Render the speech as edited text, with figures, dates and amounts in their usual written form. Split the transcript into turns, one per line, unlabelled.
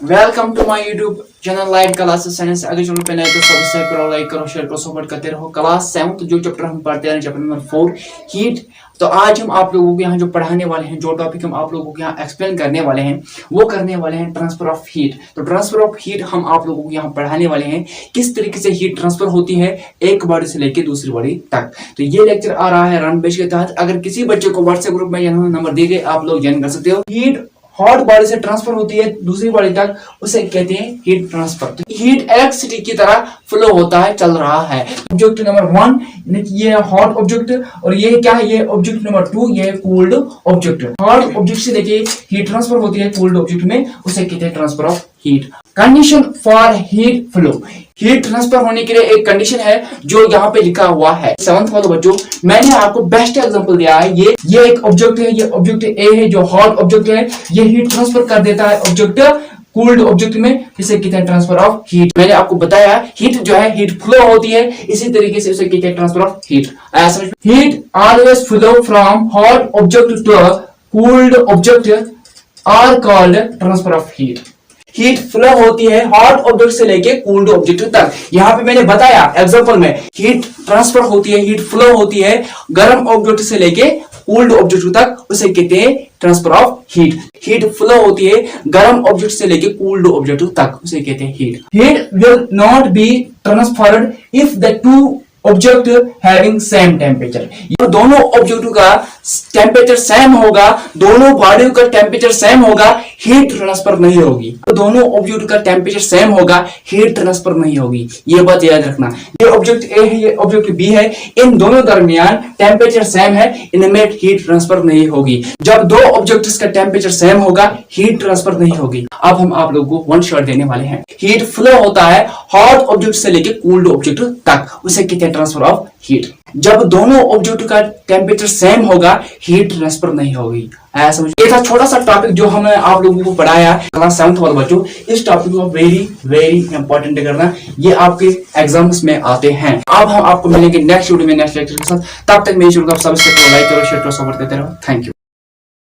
Welcome to my YouTube channel live classes science. अगर channel पे नए तो सब्सक्राइब करो, लाइक करो, शेयर करो, सपोर्ट करते रहो। क्लास 7 जो चैप्टर हम पढ़ते हैं, चैप्टर नंबर 4 हीट। तो आज हम आप लोगों को यहाँ जो पढ़ाने वाले हैं, जो टॉपिक हम आप लोगों को यहाँ एक्सप्लेन करने वाले हैं, वो करने वाले हैं ट्रांसफर ऑफ हीट। तो ट्रांसफर ऑफ हीट हम आप लोगों को यहाँ पढ़ाने वाले हैं, किस तरीके से हीट ट्रांसफर होती है एक बॉडी से लेकर दूसरी बॉडी तक। तो ये लेक्चर आ रहा है रन बेस के तहत। अगर किसी बच्चे को व्हाट्सएप ग्रुप में यहाँ नंबर दिए गए, आप लोग ज्वाइन कर सकते हो। हीट हॉट बॉडी से ट्रांसफर होती है दूसरी बॉडी तक, उसे कहते हैं हीट ट्रांसफर। तो हीट इलेक्ट्रिसिटी की तरह फ्लो होता है, चल रहा है। ऑब्जेक्ट नंबर 1 यानी कि ये हॉट ऑब्जेक्ट, और ये क्या है, ये ऑब्जेक्ट नंबर 2 ये कूल्ड ऑब्जेक्ट। हॉट ऑब्जेक्ट से देखिए हीट ट्रांसफर होती है कूल्ड ऑब्जेक्ट में, उसे कहते हैं transfer of heat. Condition for heat flow, heat transfer होने के लिए एक कंडीशन है जो यहाँ पे लिखा हुआ है। 7th वाले बच्चों, मैंने आपको बेस्ट एग्जांपल दिया है। ये एक ऑब्जेक्ट है, ये ऑब्जेक्ट ए है जो हॉट ऑब्जेक्ट है, ये हीट ट्रांसफर कर देता है ऑब्जेक्ट कूल्ड ऑब्जेक्ट में, इसे कहते हैं ट्रांसफर ऑफ हीट। मैंने आपको बताया हीट जो है हीट फ्लो होती है, इसी तरीके से उसे कहते हैं transfer of heat. Heat always flow from hot object to cooled object are called transfer of heat. Heat flow होती है हॉट ऑब्जेक्ट से लेके कूल्ड ऑब्जेक्ट तक। यहाँ पे मैंने बताया एग्जांपल में, हीट ट्रांसफर होती है, हीट फ्लो होती है गर्म ऑब्जेक्ट से लेके कूल्ड ऑब्जेक्ट तक, उसे कहते हैं transfer of heat. Heat flow होती है गर्म ऑब्जेक्ट से लेके कूल्ड ऑब्जेक्ट तक, उसे कहते हैं heat. Heat will not be transferred if the two object having same temperature. दोनों ऑब्जेक्ट का टेम्परेचर सेम होगा, दोनों बॉडी का टेम्परेचर सेम होगा, हीट ट्रांसफर नहीं होगी। दोनों ऑब्जेक्ट का टेम्परेचर सेम होगा, हीट ट्रांसफर नहीं होगी। ये बात याद रखना। ये ऑब्जेक्ट ए है, ये ऑब्जेक्ट बी है, इन दोनों दरमियान टेम्परेचर सेम है, इनमें हीट ट्रांसफर नहीं होगी। जब दो ऑब्जेक्ट्स का टेम्परेचर सेम होगा, हीट ट्रांसफर नहीं होगी। अब हम आप लोगों को वन शॉट देने वाले हैं। हीट फ्लो होता है हॉट ऑब्जेक्ट से लेकर कूल्ड ऑब्जेक्ट तक, उसे कहते हैं ट्रांसफर ऑफ हीट। जब दोनों ऑब्जेक्ट का टेम्परेचर सेम होगा, हीट ट्रांसफर नहीं होगी। ऐसा समझ। ये था छोटा सा टॉपिक जो हमने आप लोगों को पढ़ाया क्लास 7 वाले बच्चों। इस टॉपिक को वेरी वेरी इंपॉर्टेंट करना, ये आपके एग्जाम्स में आते हैं। अब हम आपको मिलेंगे नेक्स्ट वीडियो में नेक्स्ट लेक्चर के साथ। तब तक मेरी वीडियो को सब्सक्राइब करो, लाइक करो, शेयर करो, सपोर्ट करते रहो। Thank you.